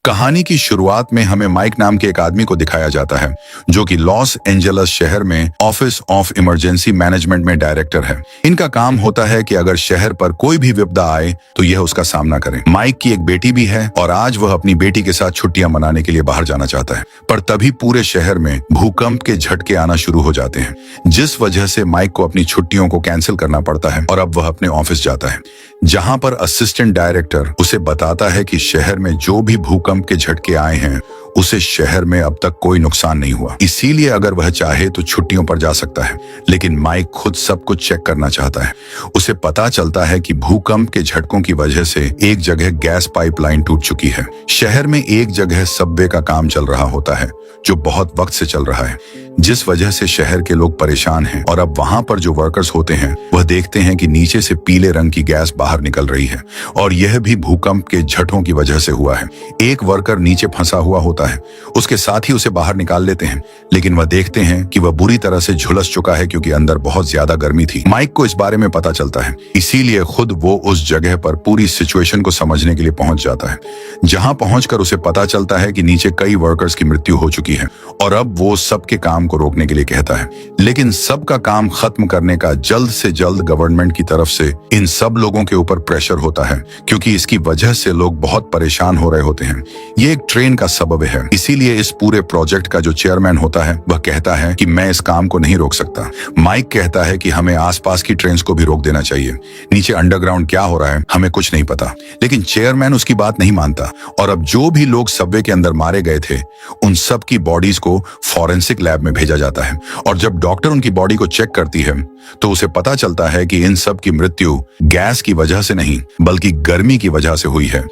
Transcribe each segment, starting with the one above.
कहानी की शुरुआत में हमें माइक नाम के एक आदमी को दिखाया जाता है जो कि लॉस एंजलस शहर में ऑफिस ऑफ इमरजेंसी मैनेजमेंट में डायरेक्टर है। इनका काम होता है कि अगर शहर पर कोई भी विपदा आए तो यह उसका सामना करें। माइक की एक बेटी भी है और आज वह अपनी बेटी के साथ छुट्टियां मनाने के लिए बाहर जाना चाहता है, पर तभी पूरे शहर में भूकंप के झटके आना शुरू हो जाते हैं, जिस वजह से माइक को अपनी छुट्टियों को कैंसिल करना पड़ता है और अब वह अपने ऑफिस जाता है, जहां पर असिस्टेंट डायरेक्टर उसे बताता है कि शहर में जो भी भूकंप के झटके आए हैं उसे शहर में अब तक कोई नुकसान नहीं हुआ, इसीलिए अगर वह चाहे तो छुट्टियों पर जा सकता है। लेकिन माइक खुद सब कुछ चेक करना चाहता है। उसे पता चलता है कि भूकंप के झटकों की वजह से एक जगह गैस पाइपलाइन टूट चुकी है। शहर में एक जगह सबवे का काम चल रहा होता है जो बहुत वक्त से चल रहा है, जिस वजह से शहर के लोग परेशान हैं और अब वहां पर जो वर्कर्स होते हैं वह देखते हैं कि नीचे से पीले रंग की गैस बाहर निकल रही है और यह भी भूकंप के झटकों की वजह से हुआ है। एक वर्कर नीचे फंसा हुआ होता है, उसके साथ ही उसे बाहर निकाल लेते हैं, लेकिन वह देखते हैं कि वह बुरी तरह से झुलस चुका है क्योंकि अंदर बहुत ज्यादा गर्मी थी। माइक को इस बारे में पता चलता है, इसीलिए खुद वो उस जगह पर पूरी सिचुएशन को समझने के लिए पहुंच जाता है, जहां पहुंचकर उसे पता चलता है कि नीचे कई वर्कर्स की मृत्यु हो चुकी है और अब वो सबके काम को रोकने के लिए कहता है। लेकिन सबका काम खत्म करने का जल्द से जल्द गवर्नमेंट की तरफ से इन सब लोगों के ऊपर प्रेशर होता है, क्योंकि इसकी वजह से लोग बहुत परेशान हो रहे होते हैं। ये एक ट्रेन का सबब है, इसीलिए इस पूरे प्रोजेक्ट का जो चेयरमैन होता है वह कहता है कि मैं इस काम को नहीं रोक सकता। माइक कहता है कि हमें आसपास की ट्रेन्स को भी रोक देना चाहिए। नीचे अंडरग्राउंड क्या हो रहा है हमें कुछ नहीं पता, लेकिन चेयरमैन उसकी बात नहीं मानता और अब जो भी लोग सबवे के अंदर मारे गए थे उन सब की बॉडीज को फॉरेंसिक लैब में भेजा जाता है और जब डॉक्टर उनकी बॉडी को चेक करती है तो उसे पता चलता है कि इन सब की मृत्यु गैस की वजह से नहीं बल्कि गर्मी की वजह से हुई है।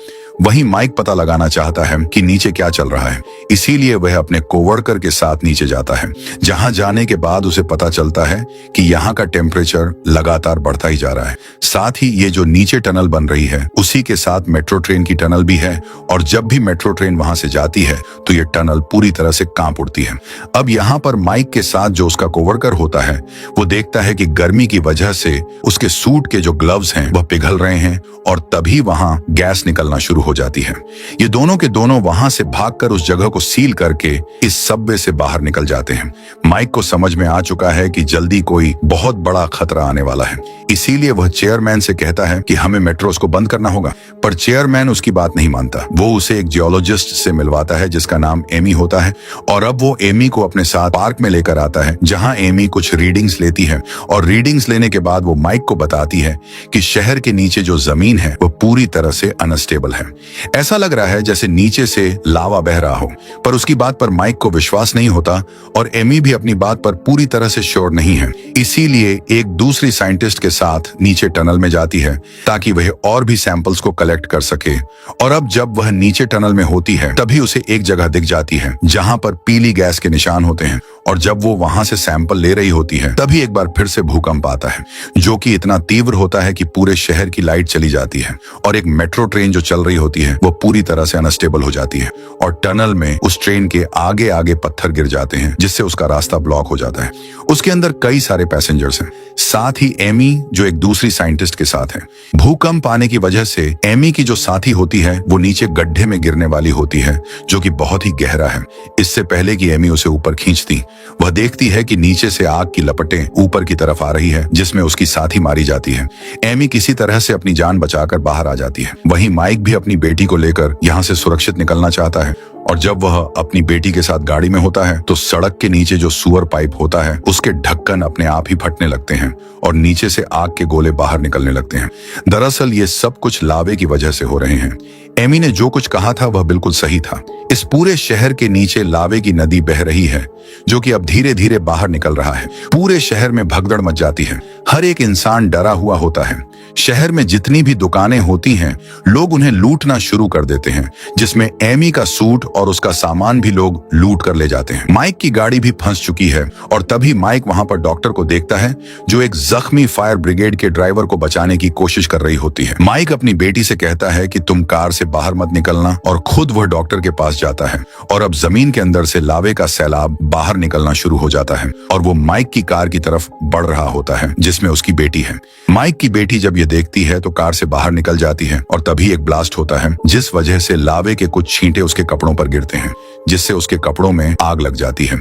वहीं माइक पता लगाना चाहता है कि नीचे क्या चल रहा है, इसीलिए वह अपने कोवर्कर के साथ नीचे जाता है, जहां जाने के बाद उसे पता चलता है कि यहाँ का टेम्परेचर लगातार बढ़ता ही जा रहा है। साथ ही ये जो नीचे टनल बन रही है उसी के साथ मेट्रो ट्रेन की टनल भी है और जब भी मेट्रो ट्रेन वहां से जाती है तो ये टनल पूरी तरह से कांप उठती है। अब यहाँ पर माइक के साथ जो उसका कोवर्कर होता है वो देखता है कि गर्मी की वजह से उसके सूट के जो ग्लव्स हैं वह पिघल रहे हैं और तभी वहां गैस निकलना शुरू हो जाती है। ये दोनों के दोनों वहां से भागकर उस जगह को सील करके इस सबवे से बाहर निकल जाते हैं। माइक को समझ में आ चुका है कि जल्दी कोई बहुत बड़ा खतरा आने वाला है, इसीलिए वह चेयरमैन से कहता है कि हमें मेट्रोस को बंद करना होगा, पर चेयरमैन उसकी बात नहीं मानता। वो उसे एक जियोलॉजिस्ट से मिलवाता है जिसका नाम एमी होता है और अब वो एमी को अपने साथ पार्क में लेकर आता है, जहां एमी कुछ रीडिंग्स लेती है और रीडिंग्स लेने के बाद वो माइक को बताती है कि शहर के नीचे जो जमीन है वो पूरी तरह से अनस्टेबल है। ऐसा लग रहा है जैसे नीचे से लावा बह रहा हो, पर उसकी बात पर माइक को विश्वास नहीं होता और एमी भी अपनी बात पर पूरी तरह से श्योर नहीं है, इसीलिए एक दूसरी साइंटिस्ट के साथ नीचे टनल में जाती है ताकि वह और भी सैंपल्स को कलेक्ट कर सके। और अब जब वह नीचे टनल में होती है तभी उसे एक जगह दिख जाती है जहां पर पीली गैस के निशान होते हैं और जब वो वहां से सैंपल ले रही होती है तभी एक बार फिर से भूकंप आता है, जो कि इतना तीव्र होता है कि पूरे शहर की लाइट चली जाती है और एक मेट्रो ट्रेन जो चल रही होती है वो पूरी तरह से अनस्टेबल हो जाती है और टनल में उस ट्रेन के आगे आगे पत्थर गिर जाते हैं जिससे उसका रास्ता ब्लॉक हो जाता है। उसके अंदर कई सारे पैसेंजर्स हैं, साथ ही एमी जो एक दूसरी साइंटिस्ट के साथ है। भूकंप आने की वजह से एमी की जो साथी होती है वो नीचे गड्ढे में गिरने वाली होती है जो कि बहुत ही गहरा है। इससे पहले कि एमी उसे ऊपर खींचती, वह देखती है कि नीचे से आग की लपटें ऊपर की तरफ आ रही है जिसमें उसकी साथी मारी जाती है। एमी किसी तरह से अपनी जान बचाकर बाहर आ जाती है। वहीं माइक भी अपनी बेटी को लेकर यहाँ से सुरक्षित निकलना चाहता है और जब वह अपनी बेटी के साथ गाड़ी में होता है तो सड़क के नीचे जो सूअर पाइप होता है उसके ढक्कन अपने आप ही फटने लगते हैं और नीचे से आग के गोले बाहर निकलने लगते हैं। दरअसल ये सब कुछ लावे की वजह से हो रहे हैं। एमी ने जो कुछ कहा था वह बिल्कुल सही था। इस पूरे शहर के नीचे लावे की नदी बह रही है जो कि अब धीरे धीरे बाहर निकल रहा है। पूरे शहर में भगदड़ मच जाती है, हर एक इंसान डरा हुआ होता है। शहर में जितनी भी दुकानें होती हैं लोग उन्हें लूटना शुरू कर देते हैं, जिसमें एमी का सूट और उसका सामान भी लोग लूट कर ले जाते हैं। माइक की गाड़ी भी फंस चुकी है और तभी माइक वहां पर डॉक्टर को देखता है जो एक जख्मी फायर ब्रिगेड के ड्राइवर को बचाने की कोशिश कर रही होती है। माइक अपनी बेटी से कहता है कि तुम कार से से बाहर मत निकलना, और खुद वह डॉक्टर के पास जाता है। और अब जमीन के अंदर से लावे का सैलाब बाहर निकलना शुरू हो जाता है और वो माइक की कार की तरफ बढ़ रहा होता है जिसमें उसकी बेटी है। माइक की बेटी जब ये देखती है तो कार से बाहर निकल जाती है और तभी एक ब्लास्ट होता है जिस वजह से लावे के कुछ छींटे उसके कपड़ों पर गिरते हैं, जिससे उसके कपड़ों में आग लग जाती है।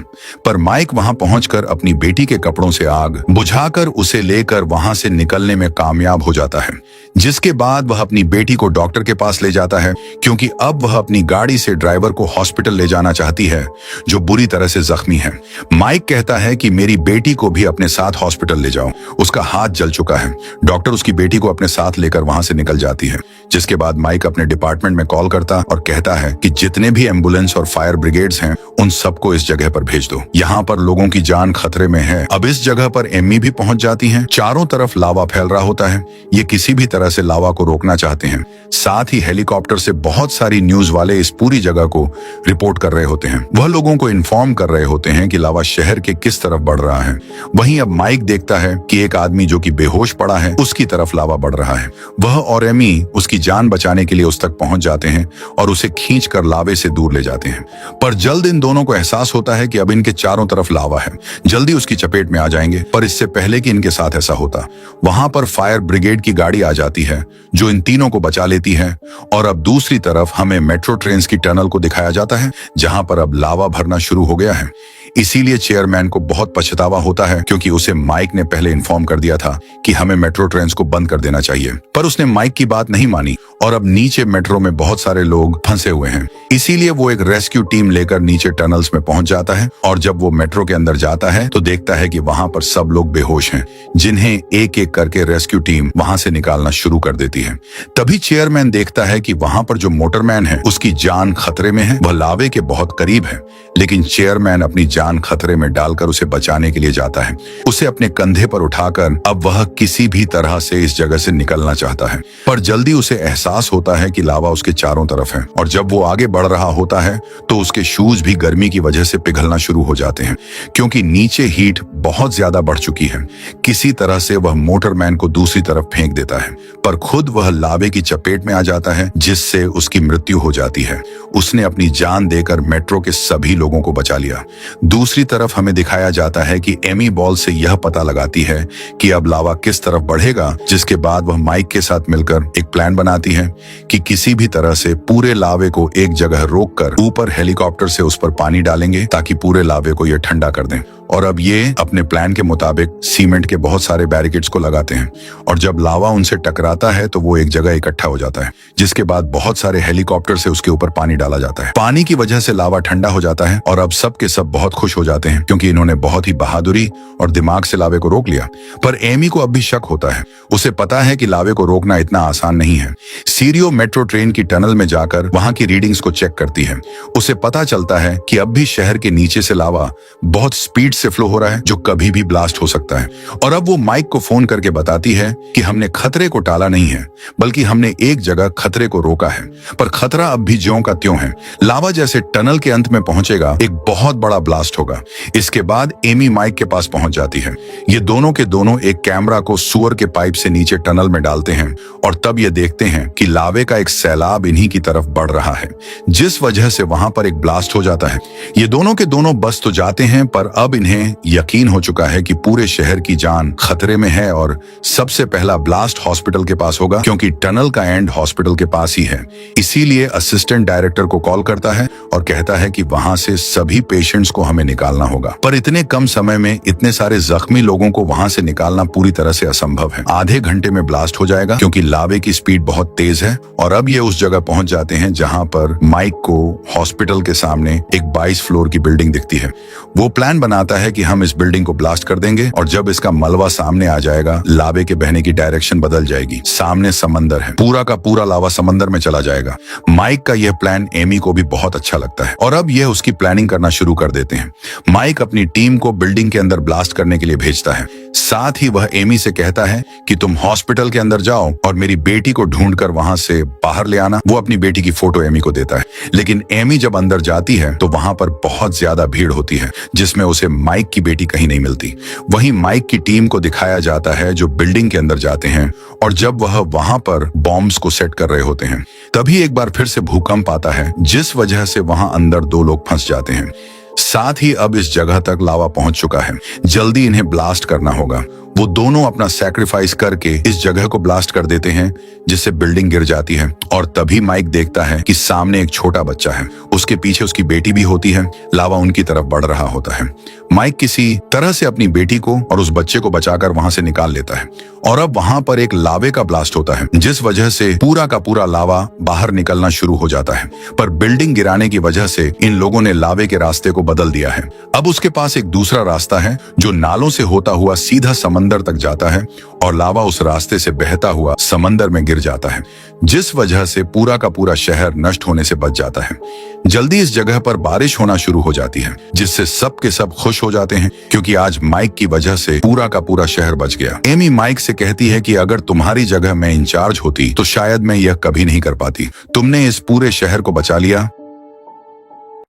पर माइक वहां पहुंचकर अपनी बेटी के कपड़ों से आग बुझाकर उसे लेकर वहां से निकलने में कामयाब हो जाता है, जिसके बाद वह अपनी बेटी को डॉक्टर के पास ले जाता है क्योंकि अब वह अपनी गाड़ी से ड्राइवर को हॉस्पिटल ले जाना चाहती है जो बुरी तरह से जख्मी है। माइक कहता है कि मेरी बेटी को भी अपने साथ हॉस्पिटल ले जाओ, उसका हाथ जल चुका है। डॉक्टर उसकी बेटी को अपने साथ लेकर वहां से निकल जाती है, जिसके बाद माइक अपने डिपार्टमेंट में कॉल करता और कहता है कि जितने भी एम्बुलेंस और फायर ब्रिगेड्स हैं उन सबको इस जगह पर भेज दो, यहाँ पर लोगों की जान खतरे में है। अब इस जगह पर एमी भी पहुंच जाती है। चारों तरफ लावा फैल रहा होता है, ये किसी भी तरह से लावा को रोकना चाहते हैं। साथ ही हेलीकॉप्टर से बहुत सारी न्यूज वाले इस पूरी जगह को रिपोर्ट कर रहे होते हैं। वह लोगों को इन्फॉर्म कर रहे होते हैं कि लावा शहर के किस तरफ बढ़ रहा है। वहीं अब माइक देखता है कि एक आदमी जो कि बेहोश पड़ा है उसकी तरफ लावा बढ़ रहा है। वह और एमी उसकी जान बचाने के लिए उस तक पहुंच जाते हैं और उसे खींचकर लावे से दूर ले जाते हैं। पर जल्द इन दोनों को एहसास होता है कि अब इनके चारों तरफ लावा है, जल्दी उसकी चपेट में आ जाएंगे। पर इससे पहले कि इनके साथ ऐसा होता, वहां पर फायर ब्रिगेड की गाड़ी आ जाती है जो इन तीनों को बचा लेती है। और अब दूसरी तरफ हमें मेट्रो ट्रेन की टनल को दिखाया जाता है जहां पर अब लावा भरना शुरू हो गया है। इसीलिए चेयरमैन को बहुत पछतावा होता है क्योंकि उसे माइक ने पहले इन्फॉर्म कर दिया था कि हमें मेट्रो ट्रेन को बंद कर देना चाहिए, पर उसने माइक की बात नहीं मानी और अब नीचे मेट्रो में बहुत सारे लोग फंसे हुए हैं। इसीलिए वो एक रेस्क्यू टीम लेकर नीचे टनल्स में पहुंच जाता है और जब वो मेट्रो के अंदर जाता है तो देखता है कि वहां पर सब लोग बेहोश हैं, जिन्हें एक एक करके रेस्क्यू टीम वहां से निकालना शुरू कर देती है। तभी चेयरमैन देखता है कि वहां पर जो मोटरमैन है उसकी जान खतरे में है। वह लावे के बहुत करीब है, लेकिन चेयरमैन अपनी जान खतरे में डालकर उसे बचाने के लिए जाता है। उसे अपने कंधे पर उठाकर अब वह किसी भी तरह से इस जगह से निकलना चाहता है, पर जल्दी उसे एहसास होता है कि लावा उसके चारों तरफ है और जब वो आगे बढ़ रहा होता है तो उसके शूज भी गर्मी की वजह से पिघलना शुरू हो जाते हैं क्योंकि नीचे हीट बहुत ज्यादा बढ़ चुकी है। किसी तरह से वह मोटरमैन को दूसरी तरफ फेंक देता है, पर खुद वह लावे की चपेट में आ जाता है जिससे उसकी मृत्यु हो जाती है। उसने अपनी जान देकर मेट्रो के सभी लोगों को बचा लिया। दूसरी तरफ हमें दिखाया जाता है कि एमी बॉल से यह पता लगाती है कि अब लावा किस तरफ बढ़ेगा, जिसके बाद वह माइक के साथ मिलकर एक प्लान बनाती है कि किसी भी तरह से पूरे लावे को एक जगह रोककर ऊपर हेलीकॉप्टर से उस पर पानी डालेंगे ताकि पूरे लावे को यह ठंडा कर दें। और अब ये अपने प्लान के मुताबिक सीमेंट के बहुत सारे बैरिकेड्स को लगाते हैं और जब लावा उनसे टकराता है तो वो एक जगह इकट्ठा हो जाता है, जिसके बाद बहुत सारे हेलीकॉप्टर से उसके ऊपर पानी डाला जाता है। पानी की वजह से लावा ठंडा हो जाता है और अब सब के सब बहुत खुश हो जाते हैं क्योंकि इन्होंने बहुत ही बहादुरी और दिमाग से लावे को रोक लिया। पर एमी को अब भी शक होता है। उसे पता है कि लावे को रोकना इतना आसान नहीं है। सीरियो मेट्रो ट्रेन की टनल में जाकर वहां की रीडिंग्स को चेक करती है। उसे पता चलता है कि अब भी शहर के नीचे से लावा बहुत स्पीड से फ्लो हो रहा है जो कभी भी ब्लास्ट हो सकता है। और अब वो माइक को फोन करके बताती है कि हमने खतरे को टाला नहीं है, बल्कि हमने एक जगह खतरे को रोका है, पर खतरा अब भी ज्यों का त्यों है। लावा जैसे टनल के अंत में पहुंचेगा एक बहुत बड़ा ब्लास्ट होगा। इसके बाद एमी माइक के पास पहुंच जाती है। ये दोनों के दोनों एक कैमरा को सुअर के पाइप से नीचे टनल में डालते हैं और तब ये देखते हैं कि लावे का एक सैलाब इन्हीं की तरफ बढ़ रहा है, जिस वजह से वहां पर एक ब्लास्ट हो जाता है। ये दोनों के दोनों बस तो जाते हैं, पर अब इन्हें यकीन हो चुका है कि पूरे शहर की जान खतरे में है और सबसे पहला ब्लास्ट हॉस्पिटल के पास होगा क्योंकि टनल का एंड हॉस्पिटल के पास ही है। इसीलिए असिस्टेंट डायरेक्टर को कॉल करता है और कहता है कि वहां से सभी पेशेंट्स को हमें निकालना होगा, पर इतने कम समय में इतने सारे जख्मी लोगों को वहां से निकालना पूरी तरह से असंभव है। आधे घंटे में ब्लास्ट हो जाएगा क्योंकि लावे की स्पीड बहुत तेज है। और अब ये उस जगह पहुंच जाते हैं जहां पर माइक को हॉस्पिटल के सामने एक 22 फ्लोर की बिल्डिंग दिखती है। वो प्लान बनाता है कि हम इस बिल्डिंग को ब्लास्ट कर देंगे और जब इसका मलबा सामने आ जाएगा लावे के बहने की डायरेक्शन बदल जाएगी। सामने समंदर है, पूरा का पूरा लावा समंदर में चला जाएगा। माइक का यह प्लान एमी को भी बहुत अच्छा लगता है और अब यह उसकी प्लानिंग करना शुरू कर देते हैं। माइक अपनी टीम को बिल्डिंग के अंदर ब्लास्ट करने के लिए भेजता है। साथ ही वह एमी से कहता है कि तुम हॉस्पिटल के अंदर जाओ और मेरी बेटी को ढूंढकर वहां से बाहर ले आना। वो अपनी बेटी की फोटो एमी को देता है, लेकिन एमी जब अंदर जाती है तो वहां पर बहुत ज्यादा भीड़ होती है, जिसमें उसे माइक की बेटी कहीं नहीं मिलती। वहीं माइक की टीम को दिखाया जाता है जो बिल्डिंग के अंदर जाते हैं, और जब वह वहां पर बॉम्ब्स को सेट कर रहे होते हैं तभी एक बार फिर से भूकंप आता है, जिस वजह से वहां अंदर 2 लोग फंस जाते हैं। साथ ही अब इस जगह तक लावा पहुंच चुका है, जल्दी इन्हें ब्लास्ट करना होगा। वो दोनों अपना सैक्रिफाइस करके इस जगह को ब्लास्ट कर देते हैं, जिससे बिल्डिंग गिर जाती है। और तभी माइक देखता है कि सामने एक छोटा बच्चा है, उसके पीछे उसकी बेटी भी होती है। लावा उनकी तरफ बढ़ रहा होता है। माइक किसी तरह से अपनी बेटी को और उस बच्चे को बचाकर वहां से निकाल लेता है, और अब वहां पर एक लावे का ब्लास्ट होता है, जिस वजह से पूरा का पूरा लावा बाहर निकलना शुरू हो जाता है। पर बिल्डिंग गिराने की वजह से इन लोगों ने लावे के रास्ते को बदल दिया है। अब उसके पास एक दूसरा रास्ता है जो नालों से होता हुआ सीधा समंदर तक जाता है, और लावा उस रास्ते से बहता हुआ समंदर में गिर जाता है, जिस वजह से पूरा का पूरा शहर नष्ट होने से बच जाता है। जल्दी इस जगह पर बारिश होना शुरू हो जाती है, जिससे सब के सब खुश हो जाते हैं, क्योंकि आज माइक की वजह से पूरा का पूरा शहर बच गया। एमी माइक से कहती है कि अगर तुम्हारी जगह मैं इंचार्ज होती तो शायद मैं यह कभी नहीं कर पाती। तुमने इस पूरे शहर को बचा लिया,